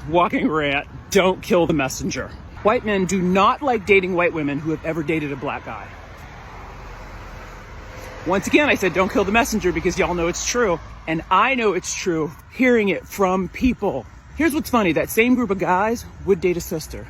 Walking rant, don't kill the messenger. White men do not like dating white women who have ever dated a black guy. Once again, I said don't kill the messenger because y'all know it's true. And I know it's true hearing it from people. Here's what's funny, that same group of guys would date a sister.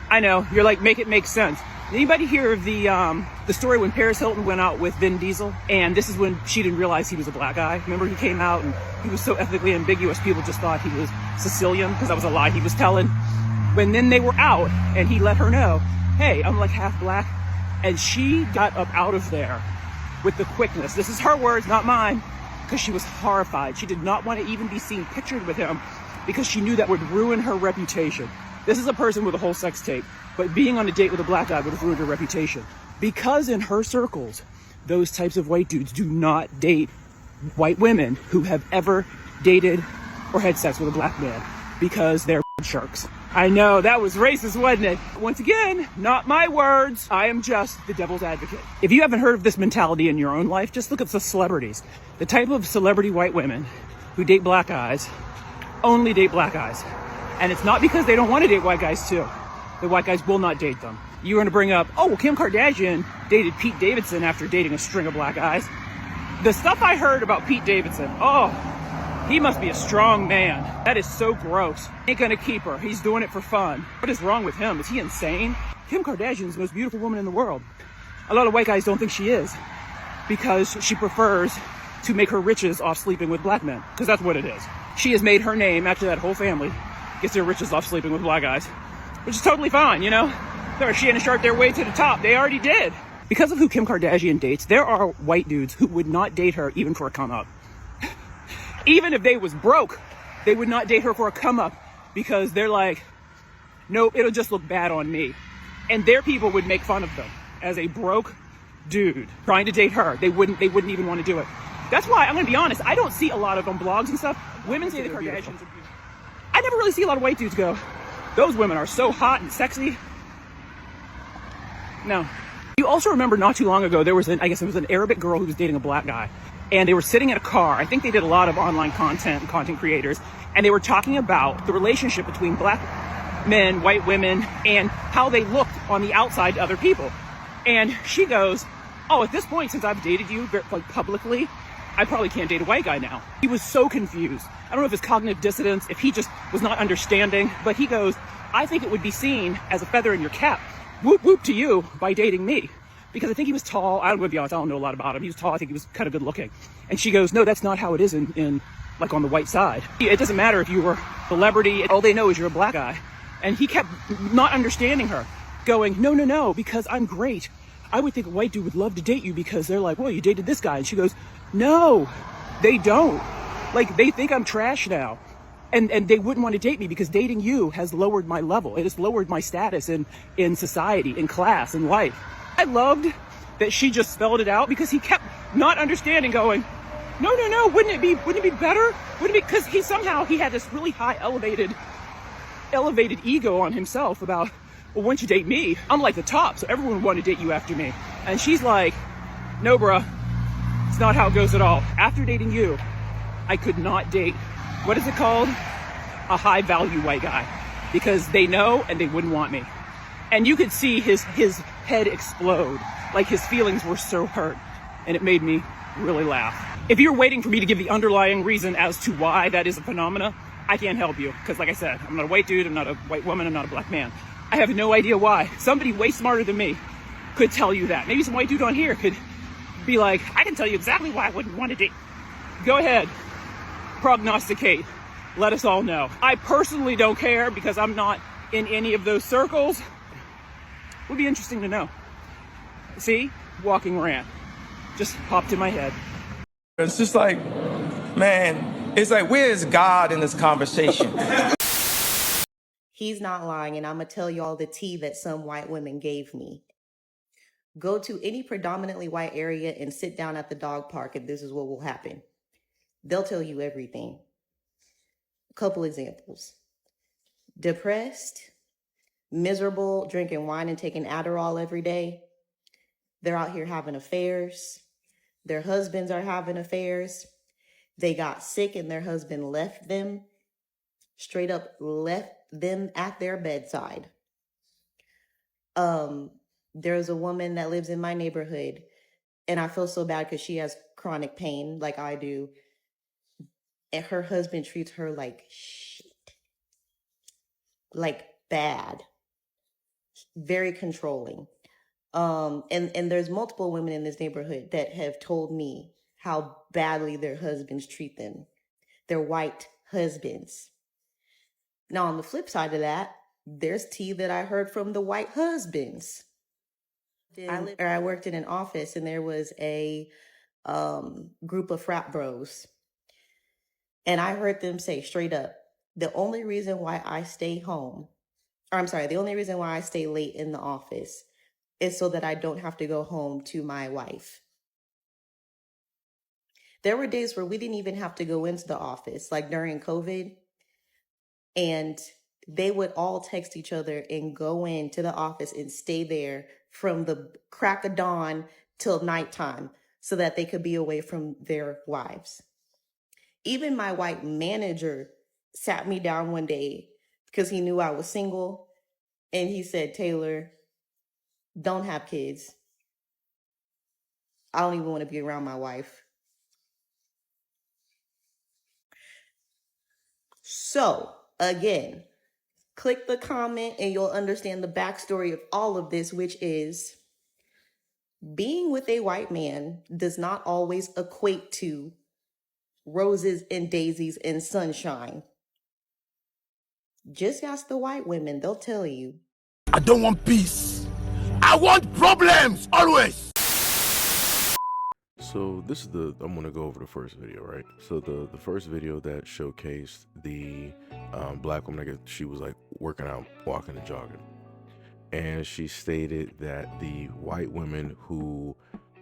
I know, you're like, make it make sense. Anybody hear of the story when Paris Hilton went out with Vin Diesel? And this is when she didn't realize he was a black guy. Remember, he came out and he was so ethnically ambiguous, people just thought he was Sicilian because that was a lie he was telling. When then they were out and he let her know, hey, I'm like half black. And she got up out of there with the quickness. This is her words, not mine, because she was horrified. She did not want to even be seen pictured with him because she knew that would ruin her reputation. This is a person with a whole sex tape, but being on a date with a black guy would have ruined her reputation. Because in her circles, those types of white dudes do not date white women who have ever dated or had sex with a black man because they're sharks. I know, that was racist, wasn't it? Once again, not my words. I am just the devil's advocate. If you haven't heard of this mentality in your own life, just look at the celebrities. The type of celebrity white women who date black guys only date black guys. And it's not because they don't want to date white guys too. The white guys will not date them. You're going to bring up, oh, well, Kim Kardashian dated Pete Davidson after dating a string of black guys. The stuff I heard about Pete Davidson, oh, he must be a strong man. That is so gross. Ain't gonna keep her. He's doing it for fun. What is wrong with him? Is he insane? Kim Kardashian is the most beautiful woman in the world. A lot of white guys don't think she is because she prefers to make her riches off sleeping with black men, because that's what it is. She has made her name, actually that whole family gets their riches off sleeping with black guys, which is totally fine, you know? They're Shannon Sharp their way to the top. They already did. Because of who Kim Kardashian dates, there are white dudes who would not date her even for a come up. Even if they was broke, they would not date her for a come up because they're like, nope, it'll just look bad on me. And their people would make fun of them as a broke dude trying to date her. They wouldn't even want to do it. That's why, I'm gonna be honest, I don't see a lot of on blogs and stuff. Women say the Kardashians are beautiful. I never really see a lot of white dudes go, those women are so hot and sexy. No. You also remember not too long ago, there was I guess it was an Arabic girl who was dating a black guy. And they were sitting in a car. I think they did a lot of online content creators. And they were talking about the relationship between black men, white women, and how they looked on the outside to other people. And she goes, oh, at this point, since I've dated you like publicly, I probably can't date a white guy now. He was so confused. I don't know if it's cognitive dissonance, if he just was not understanding, but he goes, I think it would be seen as a feather in your cap. Whoop, whoop to you by dating me. Because I think he was tall. I'm going to be honest, I don't know a lot about him. He was tall. I think he was kind of good looking. And she goes, no, that's not how it is in like on the white side. It doesn't matter if you were a celebrity. All they know is you're a black guy. And he kept not understanding her, going, no, because I'm great. I would think a white dude would love to date you because they're like, well, you dated this guy. And she goes, no, they don't. Like, they think I'm trash now. And they wouldn't want to date me because dating you has lowered my level. It has lowered my status in society, in class, in life. I loved that she just spelled it out because he kept not understanding, going, no, wouldn't it be better? Wouldn't it be, because he had this really high elevated ego on himself about, well, once you date me, I'm like the top, so everyone would want to date you after me. And she's like, no, bruh, it's not how it goes at all. After dating you, I could not date, what is it called? A high value white guy, because they know and they wouldn't want me. And you could see his head explode, like his feelings were so hurt, and it made me really laugh. If you're waiting for me to give the underlying reason as to why that is a phenomena, I can't help you, because like I said, I'm not a white dude, I'm not a white woman, I'm not a black man. I have no idea why. Somebody way smarter than me could tell you that. Maybe some white dude on here could be like, I can tell you exactly why I wouldn't want to date. Go ahead, prognosticate, let us all know. I personally don't care because I'm not in any of those circles. Would be interesting to know. See? Walking rant. Just popped in my head. It's just like, man, it's like, where is God in this conversation? He's not lying, and I'm going to tell you all the tea that some white women gave me. Go to any predominantly white area and sit down at the dog park, and this is what will happen. They'll tell you everything. A couple examples. Depressed, miserable, drinking wine and taking Adderall every day. They're out here having affairs. Their husbands are having affairs. They got sick and their husband left them. straight up left them at their bedside. There's a woman that lives in my neighborhood, and I feel so bad because she has chronic pain like I do. And her husband treats her like shit, like bad, very controlling. And there's multiple women in this neighborhood that have told me how badly their husbands treat them, their white husbands. Now, on the flip side of that, there's tea that I heard from the white husbands. I worked in an office, and there was a group of frat bros, and I heard them say straight up, the only reason why I stay home, or I'm sorry, the only reason why I stay late in the office is so that I don't have to go home to my wife. There were days where we didn't even have to go into the office, like during COVID, and they would all text each other and go into the office and stay there from the crack of dawn till nighttime so that they could be away from their wives. Even my white manager sat me down one day because he knew I was single, and he said, Taylor, don't have kids. I don't even want to be around my wife. So, again, click the comment and you'll understand the backstory of all of this, which is being with a white man does not always equate to roses and daisies and sunshine. Just ask the white women, they'll tell you. I don't want peace. I want problems always. So this is I'm gonna go over the first video, right? So the first video that showcased the black woman, I guess she was like working out, walking and jogging. And she stated that the white women who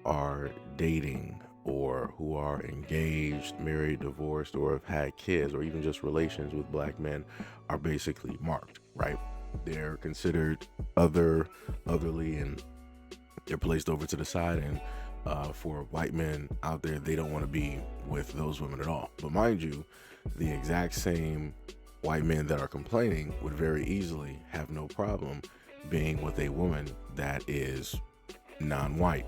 are dating or who are engaged, married, divorced, or have had kids, or even just relations with black men are basically marked, right? They're considered otherly, and they're placed over to the side. And for white men out there, they don't want to be with those women at all. But mind you, the exact same white men that are complaining would very easily have no problem being with a woman that is non-white,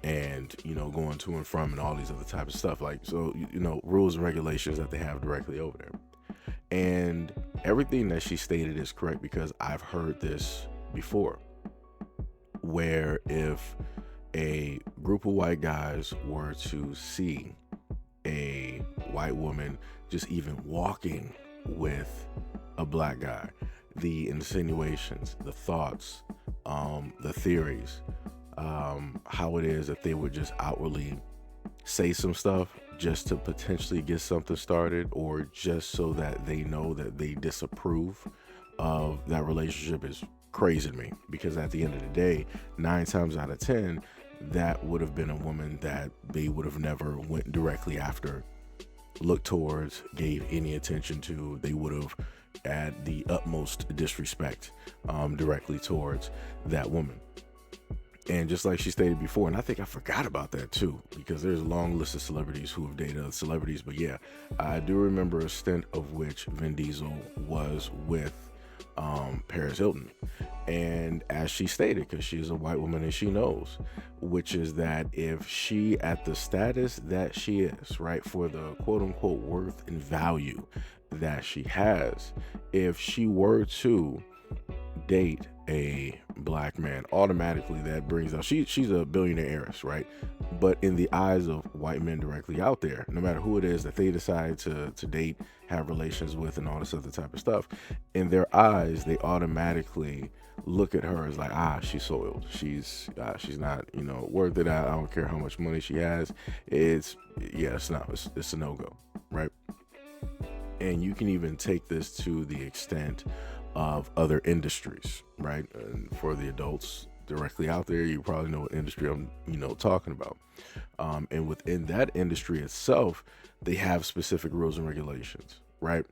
and going to and from and all these other types of stuff. Like, so rules and regulations that they have directly over there. And everything that she stated is correct, because I've heard this before, where if a group of white guys were to see a white woman just even walking with a black guy, the insinuations, the thoughts, the theories, how it is that they would just outwardly say some stuff just to potentially get something started, or just so that they know that they disapprove of that relationship, is crazy to me. Because at the end of the day, 9 times out of 10, that would have been a woman that they would have never went directly after, looked towards, gave any attention to. They would have had the utmost disrespect directly towards that woman. And just like she stated before, and I think I forgot about that too, because there's a long list of celebrities who have dated other celebrities. But yeah, I do remember a stint of which Vin Diesel was with Paris Hilton. And as she stated, because she's a white woman and she knows, which is that if she, at the status that she is, right, for the quote unquote worth and value that she has, if she were to date a black man, automatically that brings up, she's a billionaire heiress, right? But in the eyes of white men directly out there, no matter who it is that they decide to date, have relations with, and all this other type of stuff, in their eyes, they automatically look at her as like, she's soiled. She's not, worth it. I don't care how much money she has. It's a no-go, right? And you can even take this to the extent of other industries, right? And for the adults directly out there, you probably know what industry I'm, talking about. And within that industry itself, they have specific rules and regulations, right?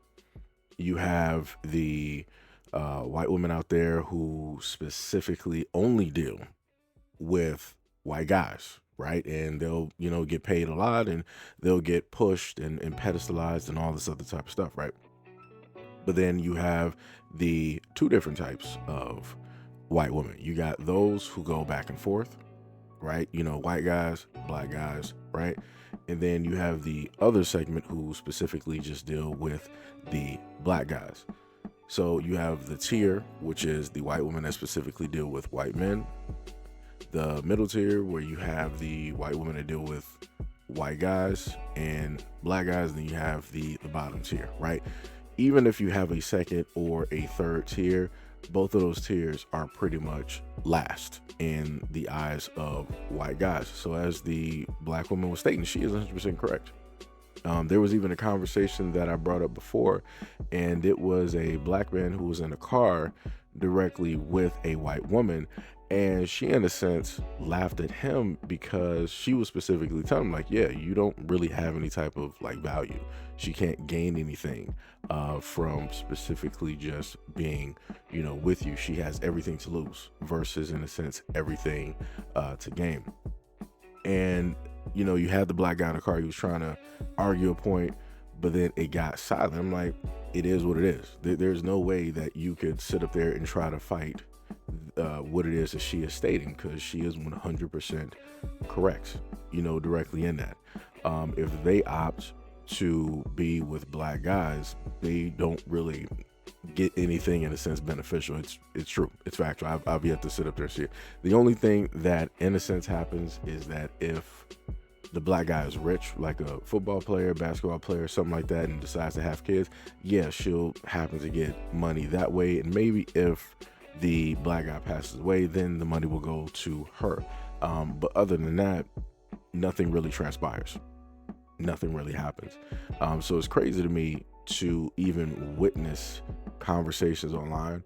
You have the white women out there who specifically only deal with white guys, right? And they'll, get paid a lot, and they'll get pushed and pedestalized and all this other type of stuff, right? But then you have the two different types of white women. You got those who go back and forth, right? You know, white guys, black guys, right? And then you have the other segment who specifically just deal with the black guys. So you have the tier, which is the white women that specifically deal with white men. The middle tier, where you have the white women that deal with white guys and black guys. Then you have the bottom tier, right? Even if you have a second or a third tier, both of those tiers are pretty much last in the eyes of white guys. So as the black woman was stating, she is 100% correct. There was even a conversation that I brought up before, and it was a black man who was in a car directly with a white woman, and she in a sense laughed at him because she was specifically telling him, like, yeah, you don't really have any type of like value. She can't gain anything from specifically just being, you know, with you. She has everything to lose versus, in a sense, everything to gain. And you know, you had the black guy in the car. He was trying to argue a point, but then it got silent. I'm like, it is what it is. There's no way that you could sit up there and try to fight what it is that she is stating, because she is 100% correct, you know, directly in that. If they opt to be with black guys, they don't really get anything in a sense beneficial. It's true. It's factual. I've yet to sit up there and see it. The only thing that in a sense happens is that if the black guy is rich, like a football player, basketball player, something like that, and decides to have kids, yeah, she'll happen to get money that way. And maybe if the black guy passes away, then the money will go to her. But other than that, nothing really transpires. Nothing really happens. So it's crazy to me to even witness conversations online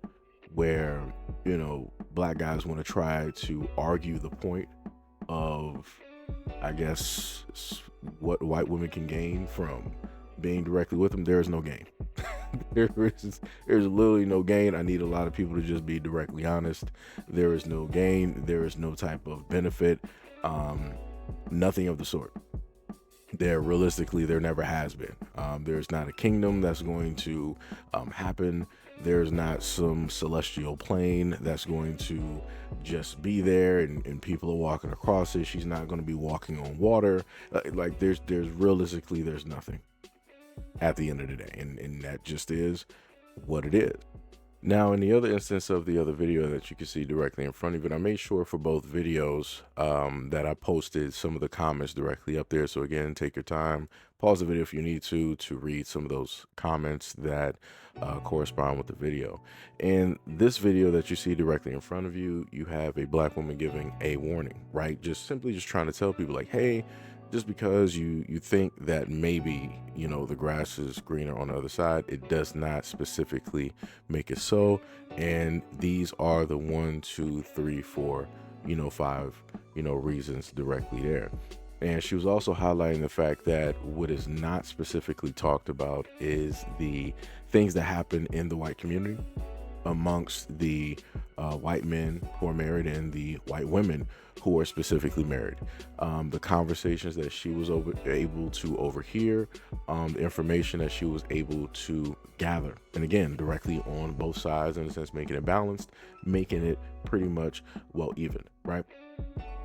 where, you know, black guys want to try to argue the point of, I guess, what white women can gain from being directly with them. There is no gain. There's literally no gain. I need a lot of people to just be directly honest. There is no gain. There is no type of benefit. Nothing of the sort. There never has been. There's not a kingdom that's going to happen. There's not some celestial plane that's going to just be there and people are walking across it. She's not going to be walking on water. Like there's realistically, there's nothing at the end of the day. And that just is what it is. Now, in the other instance of the other video that you can see directly in front of it, I made sure for both videos that I posted some of the comments directly up there. So again, take your time, pause the video if you need to read some of those comments that correspond with the video. In this video that you see directly in front of you, you have a black woman giving a warning, right? Just simply trying to tell people like, hey, just because you think that maybe, you know, the grass is greener on the other side, it does not specifically make it so. And these are the 1, 2, 3, 4, 5, reasons directly there. And she was also highlighting the fact that what is not specifically talked about is the things that happen in the white community amongst the white men who are married and the white women who are specifically married. The conversations that she was able to overhear, the information that she was able to gather, and again, directly on both sides, in a sense, making it balanced, making it pretty much well even, right?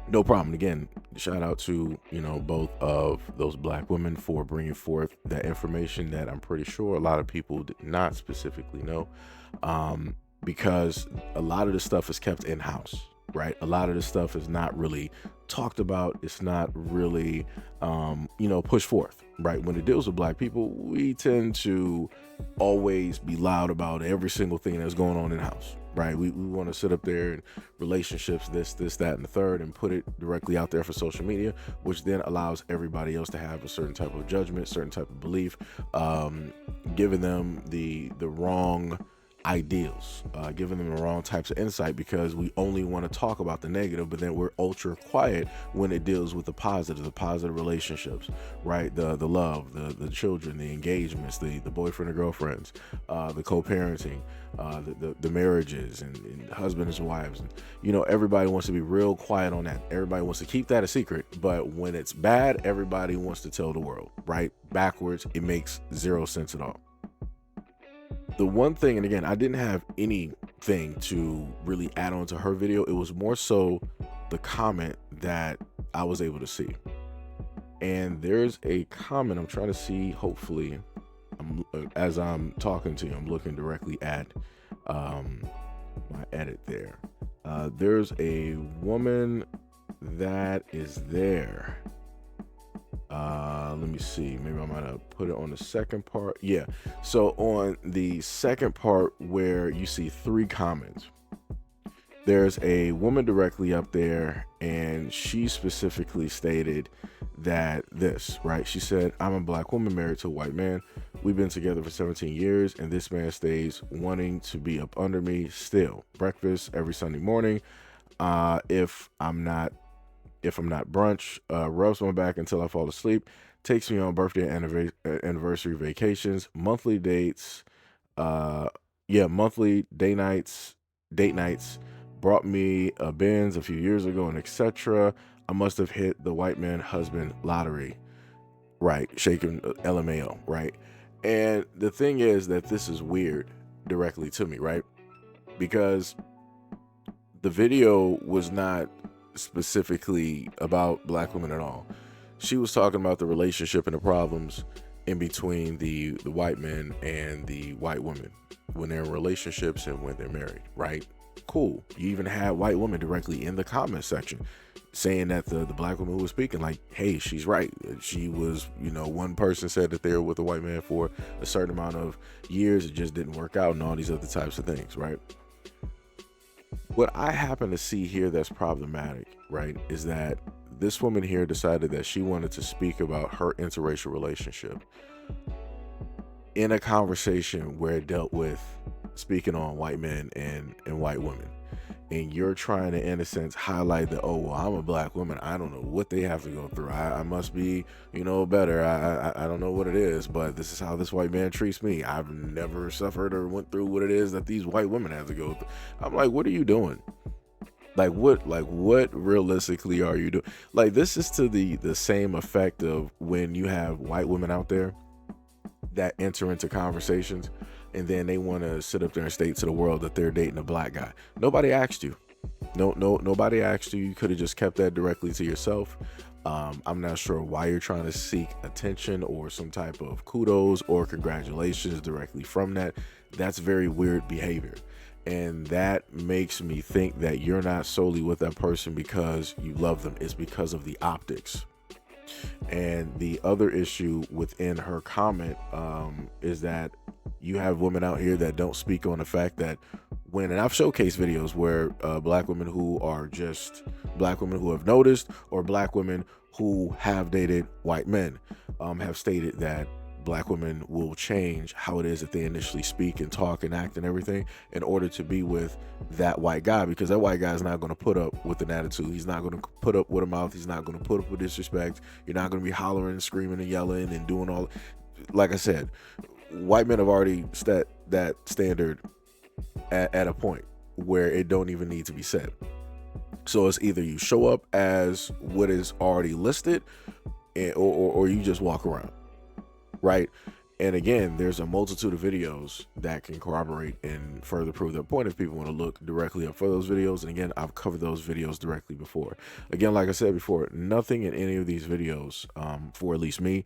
No problem. Again, shout out to, both of those black women for bringing forth that information that I'm pretty sure a lot of people did not specifically know, because a lot of this stuff is kept in-house, right? A lot of this stuff is not really talked about. It's not really, pushed forth, right? When it deals with black people, we tend to always be loud about every single thing that's going on in-house, right? We want to sit up there and relationships, this, that, and the third, and put it directly out there for social media, which then allows everybody else to have a certain type of judgment, certain type of belief, giving them the wrong ideals, giving them the wrong types of insight, because we only want to talk about the negative, but then we're ultra quiet when it deals with the positive relationships, right? The love, the children, the engagements, the boyfriend and girlfriends, the co-parenting, the marriages and husbands and wives. And, everybody wants to be real quiet on that. Everybody wants to keep that a secret, but when it's bad, everybody wants to tell the world, right? Backwards, it makes zero sense at all. The one thing, and again, I didn't have anything to really add on to her video. It was more so the comment that I was able to see. And there's a comment I'm trying to see. Hopefully, as I'm talking to you, I'm looking directly at my edit there. There's a woman that is there. Let me see, maybe I might have put it on the second part. Yeah, so on the second part where you see 3 comments, there's a woman directly up there, and she specifically stated that this, right? She said, I'm a black woman married to a white man. We've been together for 17 years, and this man stays wanting to be up under me still. Breakfast every Sunday morning. If I'm not brunch, rubs my back until I fall asleep, takes me on birthday and anniversary vacations, monthly dates, monthly date nights, brought me a Benz a few years ago, and etc. I must have hit the white man husband lottery, right? Shaking LMAO, right? And the thing is that this is weird directly to me, right? Because the video was not specifically about black women at all. She was talking about the relationship and the problems in between the white men and the white women when they're in relationships and when they're married, right? Cool. You even had white women directly in the comment section saying that the black woman who was speaking, like, hey, she's right. She was, one person said that they were with a white man for a certain amount of years. It just didn't work out and all these other types of things, right? What I happen to see here that's problematic, right, is that this woman here decided that she wanted to speak about her interracial relationship in a conversation where it dealt with speaking on white men and white women. And you're trying to, in a sense, highlight that, oh, well, I'm a black woman. I don't know what they have to go through. I must be, better. I don't know what it is, but this is how this white man treats me. I've never suffered or went through what it is that these white women have to go through. I'm like, what are you doing? What realistically are you doing? Like, this is to the same effect of when you have white women out there that enter into conversations and then they want to sit up there and state to the world that they're dating a black guy. Nobody asked you. Nobody asked you. You could have just kept that directly to yourself. I'm not sure why you're trying to seek attention or some type of kudos or congratulations directly from that. That's very weird behavior. And that makes me think that you're not solely with that person because you love them. It's because of the optics. And the other issue within her comment is that you have women out here that don't speak on the fact that and I've showcased videos where black women who are just black women who have noticed, or black women who have dated white men have stated that black women will change how it is that they initially speak and talk and act and everything in order to be with that white guy, because that white guy is not going to put up with an attitude. He's not going to put up with a mouth. He's not going to put up with disrespect. You're not going to be hollering and screaming and yelling and doing all. Like I said, white men have already set that standard at a point where it don't even need to be said. So it's either you show up as what is already listed, or you just walk around. Right. And again, there's a multitude of videos that can corroborate and further prove their point if people want to look directly up for those videos. And again, I've covered those videos directly before. Again, like I said before, nothing in any of these videos, for at least me,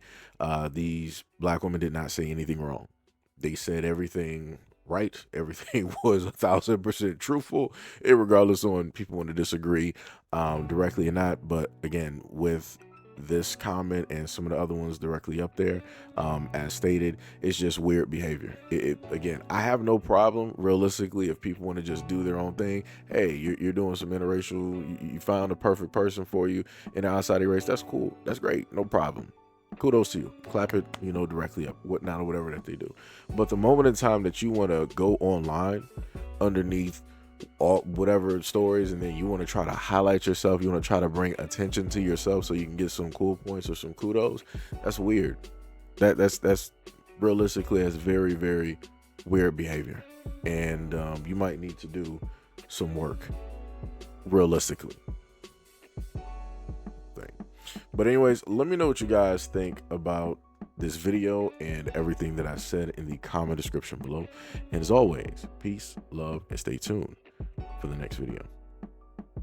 these black women did not say anything wrong. They said everything right. Everything was 1,000% truthful, regardless on people want to disagree directly or not. But again, with this comment and some of the other ones directly up there, as stated, it's just weird behavior. Again, I have no problem realistically if people want to just do their own thing. Hey, you're doing some interracial, you found a perfect person for you in the outside of your race. That's cool. That's great. No problem. Kudos to you. Clap it, directly up, whatnot, or whatever that they do. But the moment in time that you want to go online underneath all whatever stories, and then you want to try to highlight yourself, you want to try to bring attention to yourself so you can get some cool points or some kudos, that's weird. That's realistically, that's very, very weird behavior, and you might need to do some work realistically. But anyways, let me know what you guys think about this video and everything that I said in the comment description below. And as always, peace, love, and stay tuned for the next video.